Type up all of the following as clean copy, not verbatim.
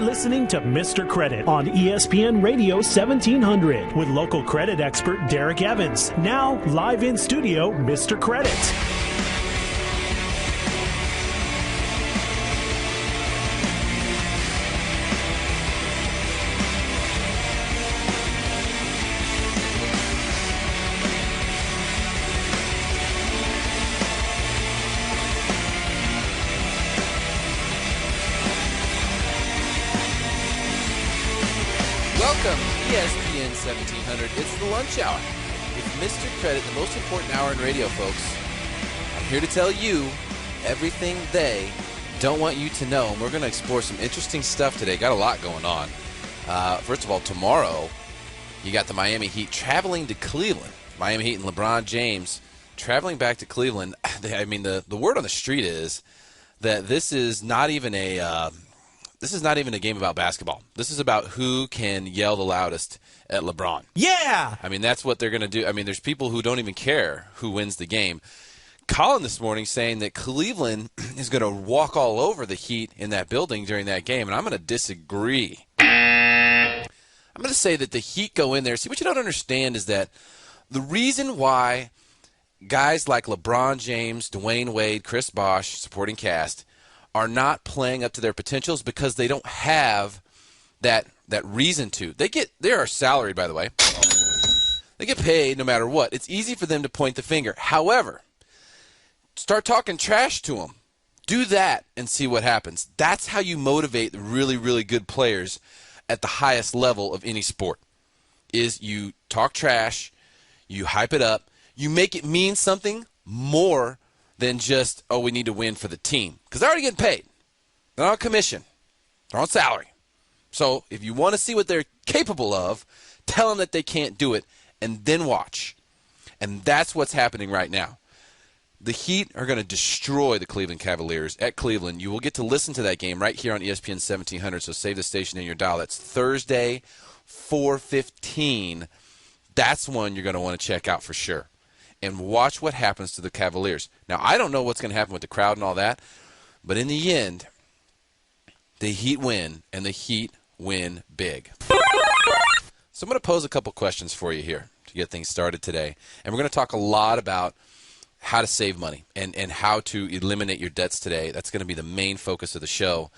You're listening to Mr. Credit on ESPN Radio 1700 with local credit expert Derek Evans. Now, live in studio, Mr. Credit. Welcome, ESPN 1700. It's the lunch hour with Mr. Credit, the most important hour in radio, folks. I'm here to tell you everything they don't want you to know. And we're going to explore some interesting stuff today. Got a lot going on. First of all, tomorrow, you got the Miami Heat traveling to Cleveland. Miami Heat and LeBron James traveling back to Cleveland. I mean, the word on the street is that this is not even a game about basketball. This is about who can yell the loudest at LeBron. Yeah! I mean, that's what they're going to do. I mean, there's people who don't even care who wins the game. Colin this morning saying that Cleveland is going to walk all over the Heat in that building during that game, and I'm going to disagree. I'm going to say that the Heat go in there. See, what you don't understand is that the reason why guys like LeBron James, Dwayne Wade, Chris Bosh, supporting cast, are not playing up to their potentials because they don't have that reason to. They are salaried, by the way. They get paid no matter what. It's easy for them to point the finger. However, start talking trash to them. Do that and see what happens. That's how you motivate the really, really good players at the highest level of any sport. Is you talk trash, you hype it up, you make it mean something more than just, oh, we need to win for the team. Because they're already getting paid. They're on commission. They're on salary. So if you want to see what they're capable of, tell them that they can't do it, and then watch. And that's what's happening right now. The Heat are going to destroy the Cleveland Cavaliers at Cleveland. You will get to listen to that game right here on ESPN 1700, so save the station in your dial. That's Thursday, 4:15. That's one you're going to want to check out for sure. And watch what happens to the Cavaliers. Now, I don't know what's going to happen with the crowd and all that, but in the end, the Heat win, and the Heat win big. So I'm going to pose a couple questions for you here to get things started today. And we're going to talk a lot about how to save money and how to eliminate your debts today. That's going to be the main focus of the show.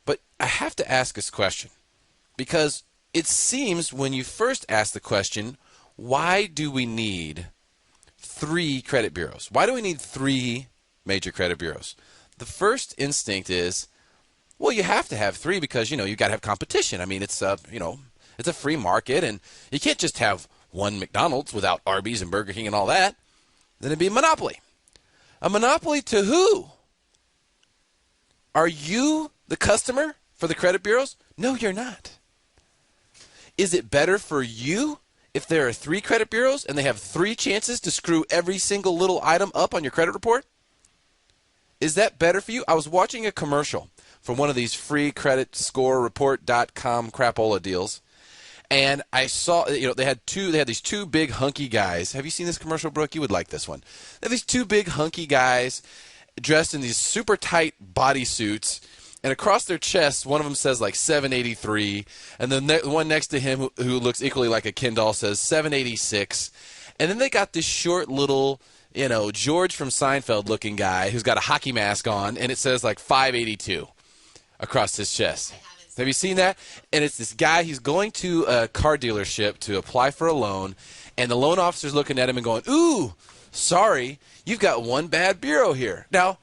But I have to ask this question because it seems when you first ask the question, why do we need 3 credit bureaus? Why do we need 3 major credit bureaus? The first instinct is, well, you have to have 3 because, you got to have competition. I mean, it's a free market, and you can't just have one McDonald's without Arby's and Burger King and all that. Then it'd be a monopoly. A monopoly to who? Are you the customer for the credit bureaus? No, you're not. Is it better for you if there are 3 credit bureaus and they have 3 chances to screw every single little item up on your credit report? Is that better for you? I was watching a commercial from one of these free credit score report.com crapola deals, and I saw, they had these 2 big hunky guys. Have you seen this commercial, Brooke? You would like this one. They have these 2 big hunky guys dressed in these super tight bodysuits, and across their chests, one of them says like 783, and the one next to him who looks equally like a Ken doll says 786, and then they got this short little, George from Seinfeld looking guy who's got a hockey mask on, and it says like 582 across his chest. Have you seen that? And it's this guy, he's going to a car dealership to apply for a loan, and the loan officer's looking at him and going, ooh, sorry, you've got one bad bureau here. Now,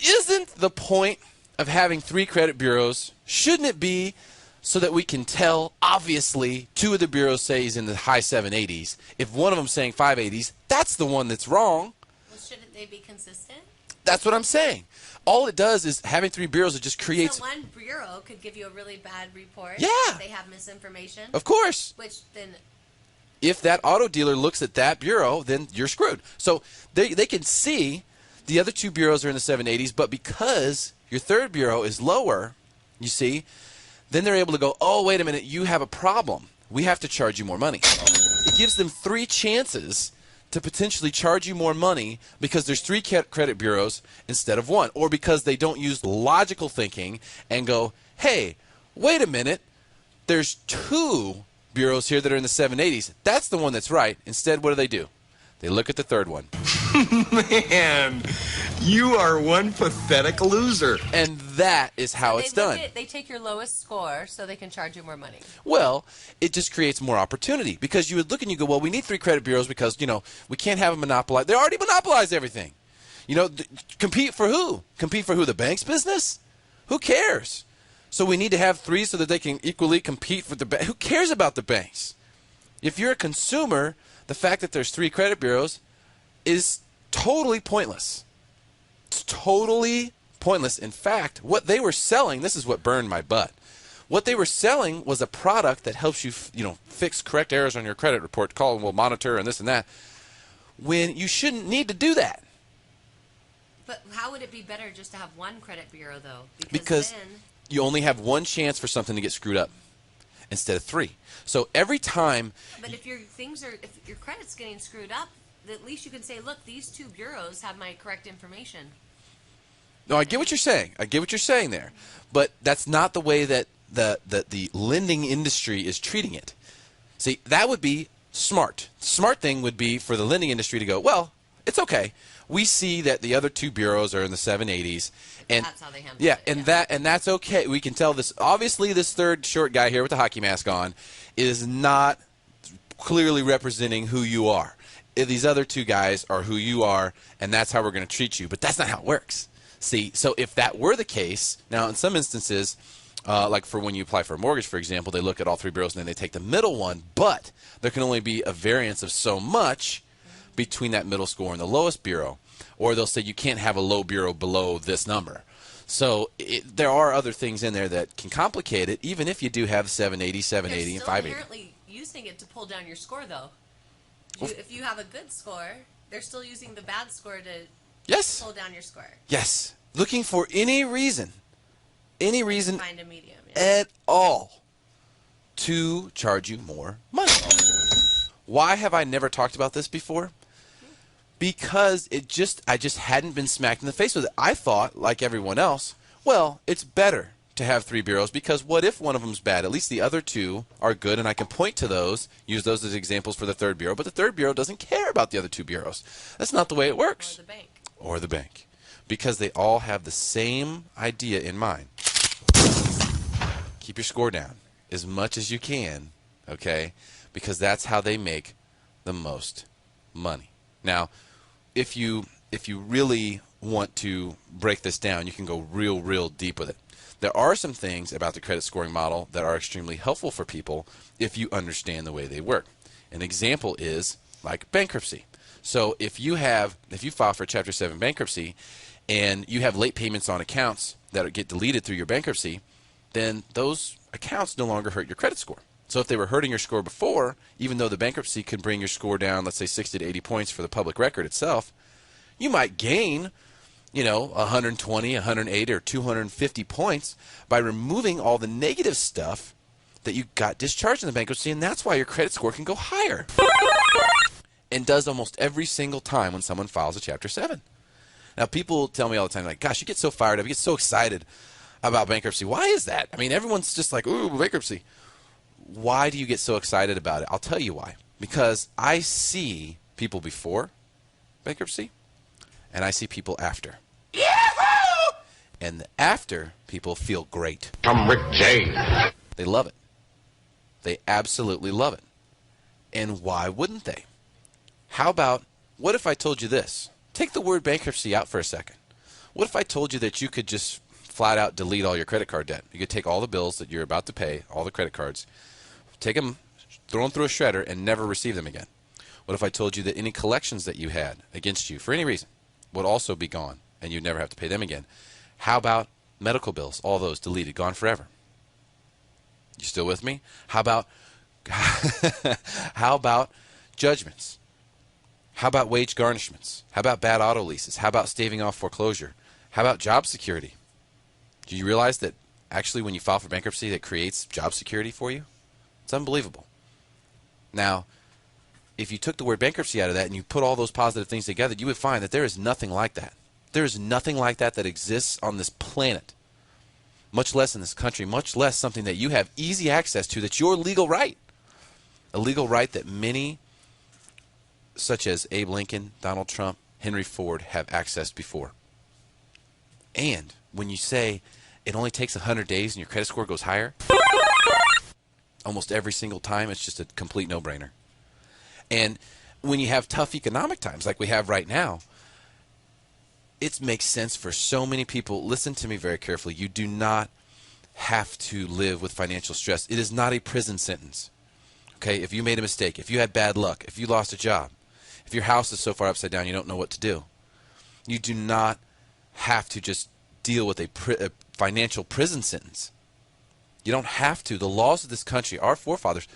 isn't the point of having 3 credit bureaus, shouldn't it be so that we can tell, obviously, 2 of the bureaus say he's in the high 780s. If one of them's saying 580s, that's the one that's wrong. Well, shouldn't they be consistent? That's what I'm saying. All it does is having 3 bureaus, it just creates... So one bureau could give you a really bad report. Yeah. If they have misinformation. Of course. Which then... If that auto dealer looks at that bureau, then you're screwed. So they can see the other 2 bureaus are in the 780s, but because your 3rd bureau is lower, you see, then they're able to go, oh, wait a minute, you have a problem. We have to charge you more money. It gives them 3 chances to potentially charge you more money because there's 3 credit bureaus instead of 1, or because they don't use logical thinking and go, hey, wait a minute, there's 2 bureaus here that are in the 780s. That's the one that's right. Instead, what do? They look at the third one. Man, you are one pathetic loser. And that is how it's done. They take your lowest score so they can charge you more money. Well, it just creates more opportunity because you would look and you go, well, we need 3 credit bureaus because, we can't have them monopolize. They already monopolize everything. Compete for who? Compete for who? The bank's business? Who cares? So we need to have 3 so that they can equally compete for the bank. Who cares about the banks? If you're a consumer, the fact that there's 3 credit bureaus is totally pointless. It's totally pointless. In fact, what they were selling, this is what burned my butt. What they were selling was a product that helps you, fix correct errors on your credit report, call and we'll monitor and this and that, when you shouldn't need to do that. But how would it be better just to have 1 credit bureau, though? Because then you only have 1 chance for something to get screwed up instead of 3. So every time... But if your credit's getting screwed up, at least you can say, look, these 2 bureaus have my correct information. No, I get what you're saying. I get what you're saying there. But that's not the way that the lending industry is treating it. See, that would be smart. The smart thing would be for the lending industry to go, well, it's okay. We see that the other 2 bureaus are in the 780s. And that's how they handle it. And that's okay. We can tell this. Obviously, this third short guy here with the hockey mask on is not clearly representing who you are. These other 2 guys are who you are, and that's how we're going to treat you. But that's not how it works. See, so if that were the case, now in some instances, like for when you apply for a mortgage, for example, they look at all 3 bureaus and then they take the middle one, but there can only be a variance of so much between that middle score and the lowest bureau. Or they'll say you can't have a low bureau below this number. So there are other things in there that can complicate it, even if you do have 780, 780, and 580. They're still inherently using it to pull down your score, though. If you have a good score, they're still using the bad score to pull down your score. Yes. Looking for any reason find a medium, at all to charge you more money. Why have I never talked about this before? Because I just hadn't been smacked in the face with it. I thought, like everyone else, well, it's better to have 3 bureaus because what if one of them's bad? At least the other 2 are good, and I can point to those, use those as examples for the third bureau. But the third bureau doesn't care about the other 2 bureaus. That's not the way it works. Or the bank. Because they all have the same idea in mind. Keep your score down as much as you can, okay? Because that's how they make the most money. Now, if you really want to break this down, you can go real deep with it. There are some things about the credit scoring model that are extremely helpful for people if you understand the way they work. An example is like bankruptcy. So if you file for Chapter 7 bankruptcy and you have late payments on accounts that get deleted through your bankruptcy, then those accounts no longer hurt your credit score. So if they were hurting your score before, even though the bankruptcy could bring your score down, let's say 60 to 80 points for the public record itself, you might gain, 120, 180, or 250 points by removing all the negative stuff that you got discharged in the bankruptcy, and that's why your credit score can go higher. And does almost every single time when someone files a Chapter 7. Now, people tell me all the time, like, gosh, you get so fired up, you get so excited about bankruptcy. Why is that? I mean, everyone's just like, ooh, bankruptcy. Why do you get so excited about it? I'll tell you why. Because I see people before bankruptcy, and I see people after. Yahoo! And the after people feel great. I'm Rick James. They love it. They absolutely love it. And why wouldn't they? How about, what if I told you this? Take the word bankruptcy out for a second. What if I told you that you could just flat out delete all your credit card debt? You could take all the bills that you're about to pay, all the credit cards, take them, throw them through a shredder, and never receive them again. What if I told you that any collections that you had against you for any reason would also be gone, and you'd never have to pay them again? How about medical bills? All those deleted, gone forever. You still with me? How about judgments? How about wage garnishments? How about bad auto leases? How about staving off foreclosure? How about job security? Do you realize that actually when you file for bankruptcy, that creates job security for you? It's unbelievable. Now, if you took the word bankruptcy out of that and you put all those positive things together, you would find that there is nothing like that. There is nothing like that that exists on this planet. much less in this country, much less something that you have easy access to, that's your legal right. A legal right that many, such as Abe Lincoln, Donald Trump, Henry Ford, have accessed before. And when you say it only takes 100 days and your credit score goes higher, almost every single time, it's just a complete no-brainer. And when you have tough economic times like we have right now, it makes sense for so many people. Listen to me very carefully. You do not have to live with financial stress. It is not a prison sentence. Okay, if you made a mistake, if you had bad luck, if you lost a job, if your house is so far upside down you don't know what to do, you do not have to just deal with a financial prison sentence. You don't have to. The laws of this country, our forefathers,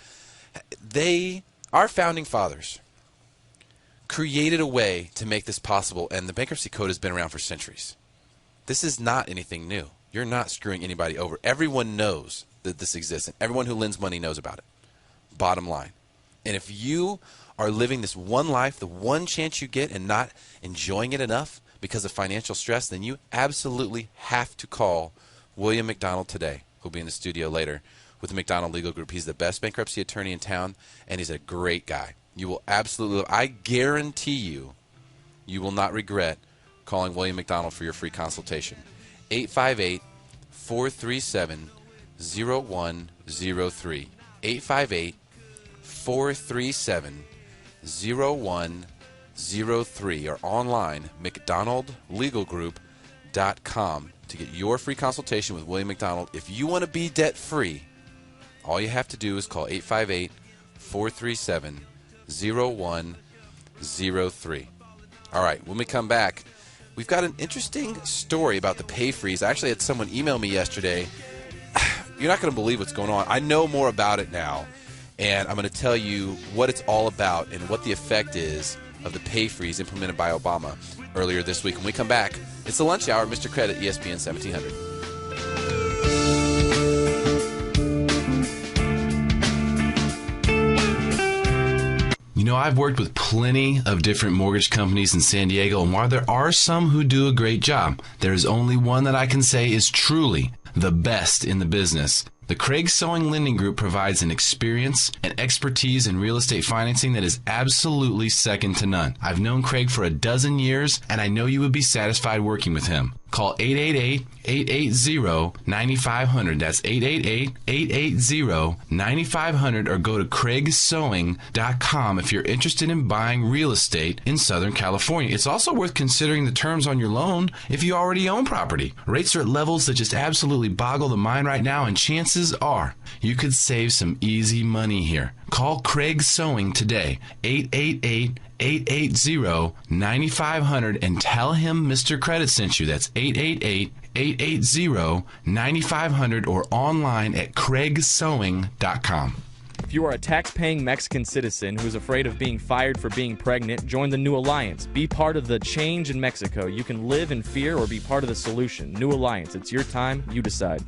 our founding fathers, created a way to make this possible, and the bankruptcy code has been around for centuries. This is not anything new. You're not screwing anybody over. Everyone knows that this exists, and everyone who lends money knows about it. Bottom line. And if you are living this one life, the one chance you get, and not enjoying it enough because of financial stress, then you absolutely have to call William McDonald today, who'll be in the studio later with the McDonald Legal Group. He's the best bankruptcy attorney in town, and he's a great guy. You will absolutely, I guarantee you, you will not regret calling William McDonald for your free consultation. 858-437-0103. 858-437-0103, or online, McDonaldLegalGroup.com, to get your free consultation with William McDonald. If you want to be debt-free, all you have to do is call 858-437-0103. All right, when we come back, we've got an interesting story about the pay freeze. I actually had someone email me yesterday. You're not going to believe what's going on. I know more about it now, and I'm going to tell you what it's all about and what the effect is of the pay freeze implemented by Obama earlier this week. When we come back, it's the Lunch Hour, Mr. Credit, ESPN 1700. You know, I've worked with plenty of different mortgage companies in San Diego, and while there are some who do a great job, there is only one that I can say is truly the best in the business. The Craig Sewing Lending Group provides an experience and expertise in real estate financing that is absolutely second to none. I've known Craig for a dozen years, and I know you would be satisfied working with him. Call 888-880-9500. That's 888-880-9500, or go to craigsewing.com if you're interested in buying real estate in Southern California. It's also worth considering the terms on your loan if you already own property. Rates are at levels that just absolutely boggle the mind right now, and chances are you could save some easy money here. Call Craig Sewing today, 888-880-9500, and tell him Mr. Credit sent you. That's 888-880-9500, or online at craigsewing.com. If you are a tax-paying Mexican citizen who's afraid of being fired for being pregnant, join the New Alliance. Be part of the change in Mexico. You can live in fear or be part of the solution. New Alliance. It's your time. You decide.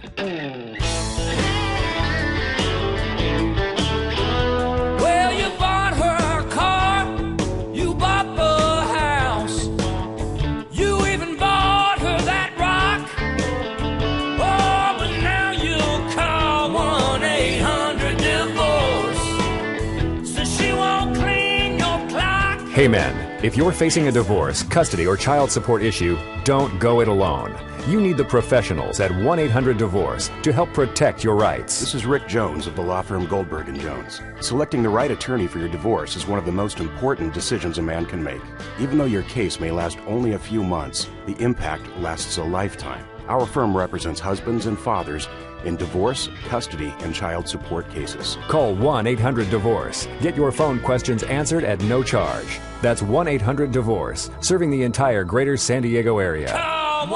Hey men, if you're facing a divorce, custody, or child support issue, don't go it alone. You need the professionals at 1-800-DIVORCE to help protect your rights. This is Rick Jones of the law firm Goldberg & Jones. Selecting the right attorney for your divorce is one of the most important decisions a man can make. Even though your case may last only a few months, the impact lasts a lifetime. Our firm represents husbands and fathers in divorce, custody, and child support cases. Call 1-800-DIVORCE. Get your phone questions answered at no charge. That's 1-800-DIVORCE, serving the entire greater San Diego area. Call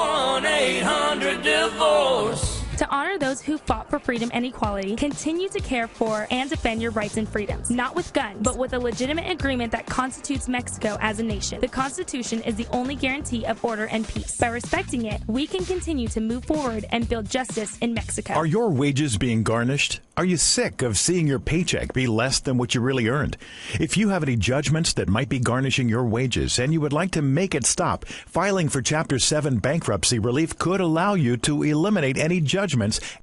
1-800-DIVORCE. To honor those who fought for freedom and equality, continue to care for and defend your rights and freedoms, not with guns, but with a legitimate agreement that constitutes Mexico as a nation. The Constitution is the only guarantee of order and peace. By respecting it, we can continue to move forward and build justice in Mexico. Are your wages being garnished? Are you sick of seeing your paycheck be less than what you really earned? If you have any judgments that might be garnishing your wages and you would like to make it stop, filing for Chapter 7 bankruptcy relief could allow you to eliminate any judgments